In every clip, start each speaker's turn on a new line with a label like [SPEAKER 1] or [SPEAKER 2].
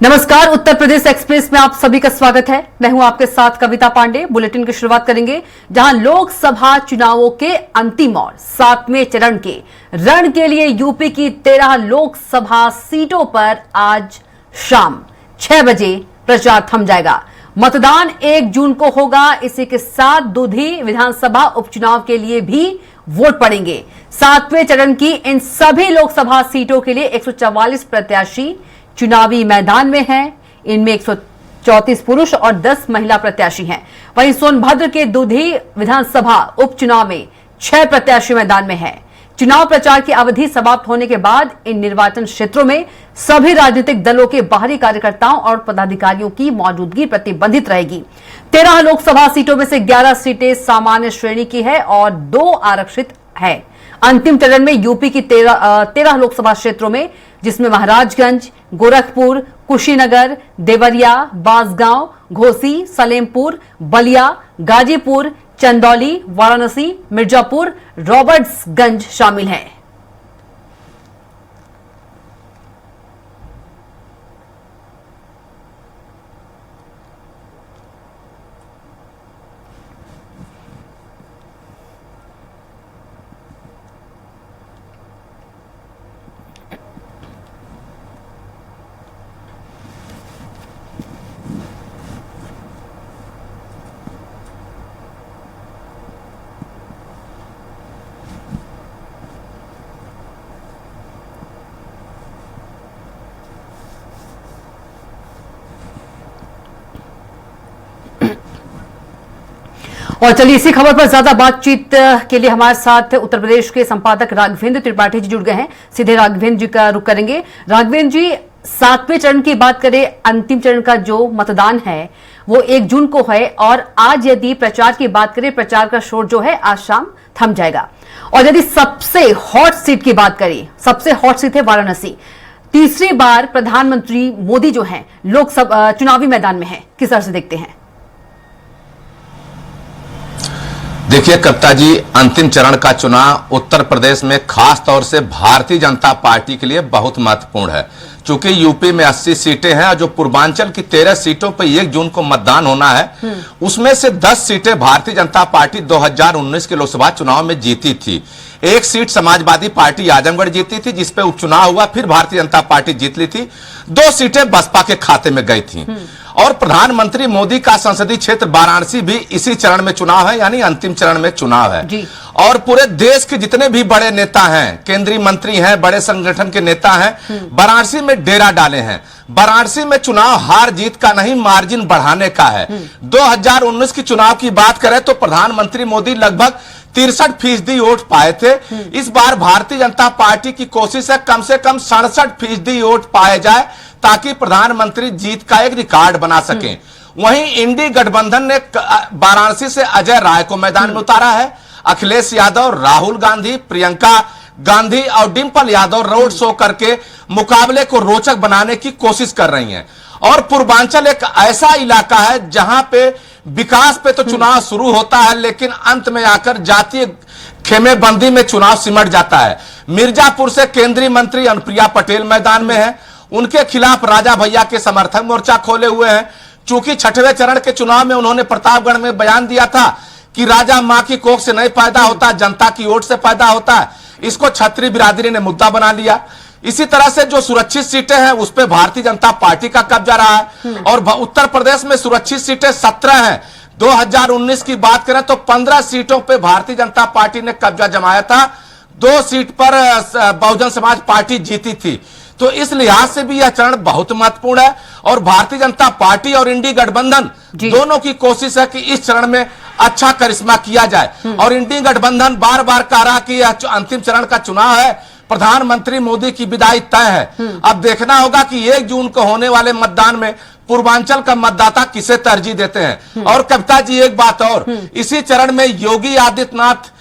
[SPEAKER 1] नमस्कार, उत्तर प्रदेश एक्सप्रेस में आप सभी का स्वागत है। मैं हूं आपके साथ कविता पांडे। बुलेटिन की शुरुआत करेंगे जहां लोकसभा चुनावों के अंतिम और 7वें चरण के रण के लिए यूपी की 13 लोकसभा सीटों पर आज शाम 6 बजे प्रचार थम जाएगा। मतदान 1 जून को होगा। इसी के साथ दूधी विधानसभा उपचुनाव के लिए भी वोट पड़ेंगे। 7वें चरण की इन सभी लोकसभा सीटों के लिए 144 प्रत्याशी चुनावी मैदान में हैं। इनमें 134 पुरुष और 10 महिला प्रत्याशी हैं। वहीं सोनभद्र के दूधी विधानसभा उपचुनाव में 6 प्रत्याशी मैदान में हैं। चुनाव प्रचार की अवधि समाप्त होने के बाद इन निर्वाचन क्षेत्रों में सभी राजनीतिक दलों के बाहरी कार्यकर्ताओं और पदाधिकारियों की मौजूदगी प्रतिबंधित रहेगी। 13 लोकसभा सीटों में से 11 सीटें सामान्य श्रेणी की है और 2 आरक्षित है। अंतिम चरण में यूपी की 13 लोकसभा क्षेत्रों में, जिसमें महाराजगंज, गोरखपुर, कुशीनगर, देवरिया, बांसगांव, घोसी, सलेमपुर, बलिया, गाजीपुर, चंदौली, वाराणसी, मिर्जापुर, रॉबर्ट्सगंज शामिल हैं। और चलिए इसी खबर पर ज्यादा बातचीत के लिए हमारे साथ उत्तर प्रदेश के संपादक राघवेंद्र त्रिपाठी जी जुड़ गए हैं। सीधे राघवेंद्र जी का रुख करेंगे। राघवेंद्र जी, 7वें चरण की बात करें, अंतिम चरण का जो मतदान है वो 1 जून को है और आज यदि प्रचार की बात करें, प्रचार का शोर जो है आज शाम थम जाएगा। और यदि सबसे हॉट सीट की बात करें, सबसे हॉट सीट है वाराणसी। तीसरी बार प्रधानमंत्री मोदी जो है लोकसभा चुनावी मैदान में है, किस तरह से देखते हैं?
[SPEAKER 2] देखिए कविता जी, अंतिम चरण का चुनाव उत्तर प्रदेश में खास तौर से भारतीय जनता पार्टी के लिए बहुत महत्वपूर्ण है। चूंकि यूपी में 80 सीटें हैं और जो पूर्वांचल की 13 सीटों पर 1 जून को मतदान होना है, उसमें से 10 सीटें भारतीय जनता पार्टी 2019 के लोकसभा चुनाव में जीती थी। 1 सीट समाजवादी पार्टी आजमगढ़ जीती थी, जिसपे उपचुनाव हुआ, फिर भारतीय जनता पार्टी जीत ली थी। 2 सीटें बसपा के खाते में गई थी। और प्रधानमंत्री मोदी का संसदीय क्षेत्र वाराणसी भी इसी चरण में चुनाव है, यानी अंतिम चरण में चुनाव है जी। और पूरे देश के जितने भी बड़े नेता हैं, केंद्रीय मंत्री हैं, बड़े संगठन के नेता हैं, वाराणसी में डेरा डाले हैं। वाराणसी में चुनाव हार जीत का नहीं, मार्जिन बढ़ाने का है। 2019 की चुनाव की बात करें तो प्रधानमंत्री मोदी लगभग 63% वोट पाए थे। इस बार भारतीय जनता पार्टी की कोशिश है कम से कम 67% वोट पाए जाए, ताकि प्रधानमंत्री जीत का एक रिकॉर्ड बना सकें। वहीं इंडी गठबंधन ने वाराणसी से अजय राय को मैदान में उतारा है। अखिलेश यादव, राहुल गांधी, प्रियंका गांधी और डिंपल यादव रोड शो करके मुकाबले को रोचक बनाने की कोशिश कर रही हैं। और पूर्वांचल एक ऐसा इलाका है जहां पे विकास पे तो चुनाव शुरू होता है, लेकिन अंत में आकर जातीय खेमेबंदी में चुनाव सिमट जाता है। मिर्जापुर से केंद्रीय मंत्री अनुप्रिया पटेल मैदान में है। उनके खिलाफ राजा भैया के समर्थक मोर्चा खोले हुए हैं। चूंकि 6वें चरण के चुनाव में उन्होंने प्रतापगढ़ में बयान दिया था कि राजा मां की कोख से नहीं पैदा होता, जनता की वोट से पैदा होता है। इसको क्षत्रिय बिरादरी ने मुद्दा बना लिया। इसी तरह से जो सुरक्षित सीटें हैं उस पर भारतीय जनता पार्टी का कब्जा रहा है। और उत्तर प्रदेश में सुरक्षित सीटें 17 हैं। 2019 की बात करें तो 15 सीटों पर भारतीय जनता पार्टी ने कब्जा जमाया था। 2 सीट पर बहुजन समाज पार्टी जीती थी। तो इस लिहाज से भी यह चरण बहुत महत्वपूर्ण है। और भारतीय जनता पार्टी और इंडी गठबंधन दोनों की कोशिश है कि इस चरण में अच्छा करिश्मा किया जाए। और इंडी गठबंधन बार बार कह रहा कि यह अंतिम चरण का चुनाव है, प्रधानमंत्री मोदी की विदाई तय है। अब देखना होगा कि 1 जून को होने वाले मतदान में पूर्वांचल का मतदाता किसे तरजीह देते हैं। और कविता जी, एक बात और, इसी चरण में योगी आदित्यनाथ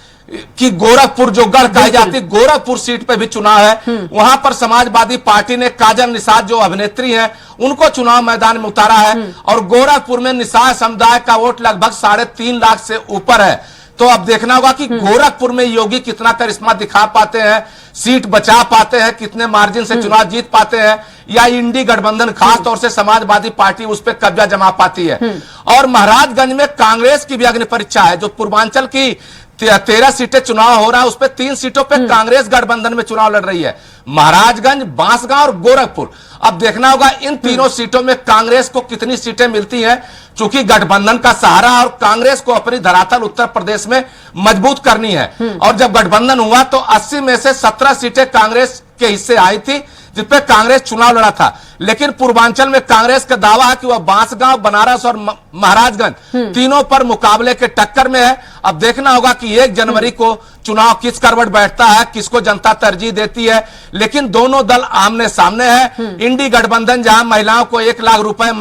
[SPEAKER 2] कि गोरखपुर जो गढ़ कही जाती, गोरखपुर सीट पे भी चुनाव है। वहां पर समाजवादी पार्टी ने काजल निषाद जो अभिनेत्री हैं उनको चुनाव मैदान में उतारा है। और गोरखपुर में निषाद समुदाय का वोट लगभग 3.5 लाख से ऊपर है। तो अब देखना होगा कि गोरखपुर में योगी कितना करिश्मा दिखा पाते हैं, सीट बचा पाते हैं, कितने मार्जिन से चुनाव जीत पाते हैं, या इंडी गठबंधन खास तौर से समाजवादी पार्टी उस पर कब्जा जमा पाती है। और महाराजगंज में कांग्रेस की भी अग्नि परीक्षा है। जो पूर्वांचल की 13 सीटें चुनाव हो रहा है, उस पर 3 सीटों पे कांग्रेस गठबंधन में चुनाव लड़ रही है, महाराजगंज, बांसगांव और गोरखपुर। अब देखना होगा इन तीनों सीटों में कांग्रेस को कितनी सीटें मिलती हैं, चूंकि गठबंधन का सहारा और कांग्रेस को अपनी धरातल उत्तर प्रदेश में मजबूत करनी है। और जब गठबंधन हुआ तो 80 में से 17 सीटें कांग्रेस के हिस्से आई थी, जिसपे कांग्रेस चुनाव लड़ा था। लेकिन पूर्वांचल में कांग्रेस का दावा है कि वह बांसगांव, बनारस और महाराजगंज तीनों पर मुकाबले के टक्कर में है। अब देखना होगा कि 1 जनवरी को चुनाव किस करवट बैठता है, किसको जनता तरजीह देती है। लेकिन दोनों दल आमने सामने है। इंडी गठबंधन जहां महिलाओं को 1 लाख रुपए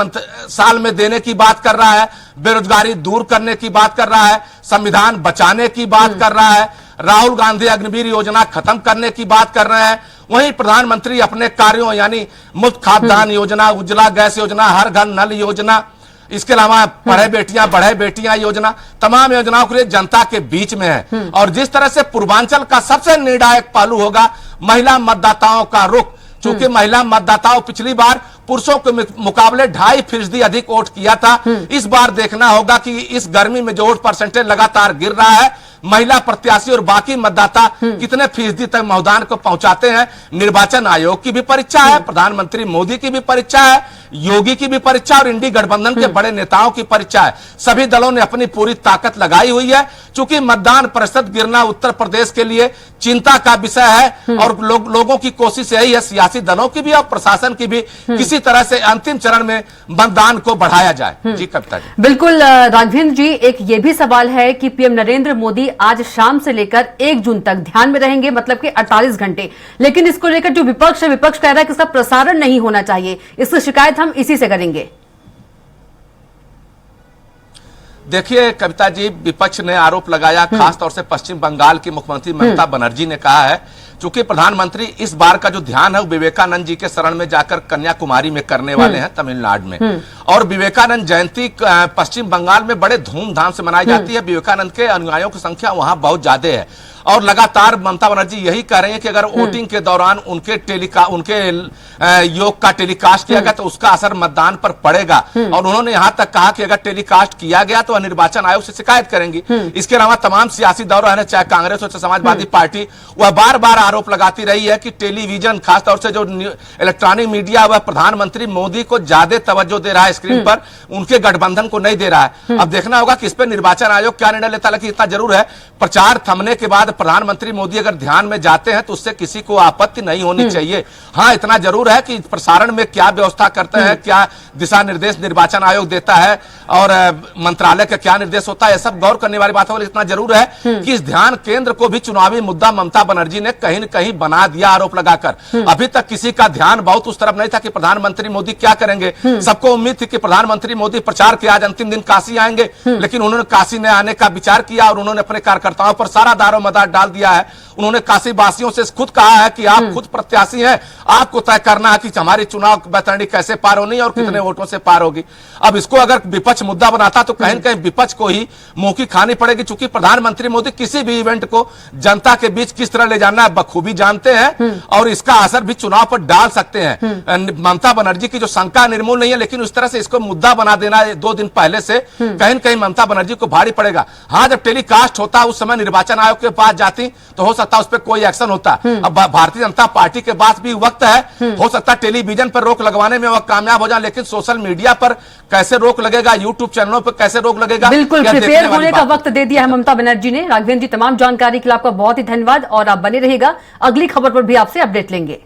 [SPEAKER 2] साल में देने की बात कर रहा है, बेरोजगारी दूर करने की बात कर रहा है, संविधान बचाने की बात कर रहा है, राहुल गांधी अग्निवीर योजना खत्म करने की बात कर रहे हैं, वहीं प्रधानमंत्री अपने कार्यों यानी मुफ्त खाद्यान्न योजना, उज्ज्वला गैस योजना, हर घर नल योजना, इसके अलावा पढ़े बेटियां बढ़े बेटियां योजना, तमाम योजनाओं के लिए जनता के बीच में है। और जिस तरह से पूर्वांचल का सबसे निर्णायक पहलू होगा महिला मतदाताओं का रुख, चूंकि महिला मतदाताओं पिछली बार पुरुषों के मुकाबले 2.5% अधिक वोट किया था। इस बार देखना होगा कि इस गर्मी में जो वोट परसेंटेज लगातार गिर रहा है, महिला प्रत्याशी और बाकी मतदाता कितने फीसदी तक मतदान को पहुंचाते हैं। निर्वाचन आयोग की भी परीक्षा है, प्रधानमंत्री मोदी की भी परीक्षा है, योगी की भी परीक्षा और इंडी गठबंधन के बड़े नेताओं की परीक्षा है। सभी दलों ने अपनी पूरी ताकत लगाई हुई है। चूंकि मतदान प्रतिशत गिरना उत्तर प्रदेश के लिए चिंता का विषय है और लोगों की कोशिश यही है, सियासी दलों की भी और प्रशासन की भी, किसी तरह से अंतिम चरण में मतदान को बढ़ाया जाए। जी कविता जी।
[SPEAKER 1] बिल्कुल राघवेंद्र जी, एक ये भी सवाल है कि पीएम नरेंद्र मोदी आज शाम से लेकर 1 जून तक ध्यान में रहेंगे, मतलब कि 48 घंटे। लेकिन इसको लेकर जो विपक्ष है, विपक्ष कह रहा है कि इसका प्रसारण नहीं होना चाहिए। इसकी शिकायत हम इसी से करेंगे।
[SPEAKER 2] देखिए कविता जी, विपक्ष ने आरोप लगाया, खासतौर से पश्चिम बंगाल की मुख्यमंत्री ममता बनर्जी ने कहा है, चूंकि प्रधानमंत्री इस बार का जो ध्यान है वो विवेकानंद जी के शरण में जाकर कन्याकुमारी में करने वाले हैं, तमिलनाडु में। और विवेकानंद जयंती पश्चिम बंगाल में बड़े धूमधाम से मनाई जाती है। विवेकानंद के अनुयायियों की संख्या वहां बहुत ज्यादा है और लगातार ममता बनर्जी यही कह रहे हैं कि अगर वोटिंग के दौरान उनके योग का टेलीकास्ट किया गया तो उसका असर मतदान पर पड़ेगा। और उन्होंने यहां तक कहा कि अगर टेलीकास्ट किया गया तो वह निर्वाचन आयोग से शिकायत करेंगी। इसके अलावा तमाम सियासी दलों है, चाहे कांग्रेस हो चाहे समाजवादी पार्टी, वह बार बार आरोप लगाती रही है कि टेलीविजन, खासतौर से जो इलेक्ट्रॉनिक मीडिया, वह प्रधानमंत्री मोदी को ज्यादा तवज्जो दे रहा है स्क्रीन पर, उनके गठबंधन को नहीं दे रहा है। अब देखना होगा कि इस पर निर्वाचन आयोग क्या निर्णय लेता है। लेकिन इतना जरूर है, प्रचार थमने के बाद प्रधानमंत्री मोदी अगर ध्यान में जाते हैं तो उससे किसी को आपत्ति नहीं होनी चाहिए। हाँ, इतना जरूर है कि प्रसारण में क्या व्यवस्था करते हैं, क्या दिशा निर्देश निर्वाचन आयोग देता है और मंत्रालय का क्या निर्देश होता है, यह सब गौर करने वाली बात है। इतना जरूर है कि इस ध्यान केंद्र को भी चुनावी मुद्दा ममता बनर्जी ने कहीं न कहीं बना दिया आरोप लगाकर। अभी तक किसी का ध्यान बहुत उस तरफ नहीं था कि प्रधानमंत्री मोदी क्या करेंगे। सबको उम्मीद थी कि प्रधानमंत्री मोदी प्रचार के आज अंतिम दिन काशी आएंगे, लेकिन उन्होंने काशी में आने का विचार किया और उन्होंने अपने कार्यकर्ताओं पर सारा दारोमदार डाल दिया है। उन्होंने काशी वासियों से खुद कहा है कि आप खुद प्रत्याशी हैं, आपको तय करना है कि हमारी चुनाव बैतरणी कैसे पार होनी है और कितने वोटों से पार होगी। अब इसको अगर विपक्ष मुद्दा बनाता तो कहीं न कहीं विपक्ष को ही मुंह की खानी पड़ेगी, चूंकि प्रधानमंत्री मोदी किसी भी इवेंट को जनता के बीच किस तरह ले जाना है बखूबी जानते हैं और इसका असर भी चुनाव पर डाल सकते हैं। ममता बनर्जी की जो शंका निर्मूल नहीं है, लेकिन उस तरह से इसको मुद्दा बना देना 2 दिन पहले से कहीं न कहीं ममता बनर्जी को भारी पड़ेगा। हाँ, जब टेलीकास्ट होता उस समय निर्वाचन आयोग के पास जाती तो हो सकता है उस पर कोई एक्शन होता। अब भारतीय जनता पार्टी के पास भी वक्त है, हो सकता है टेलीविजन पर रोक लगवाने में वह कामयाब हो जाए, लेकिन सोशल मीडिया पर कैसे रोक लगेगा, यूट्यूब चैनलों पर कैसे रोक लगेगा,
[SPEAKER 1] बिल्कुल प्रिपेयर होने का वक्त दे दिया है ममता बनर्जी ने। राघवेंद्र जी, तमाम जानकारी के लिए आपका बहुत ही धन्यवाद और आप बने रहिएगा, अगली खबर पर भी आपसे अपडेट लेंगे।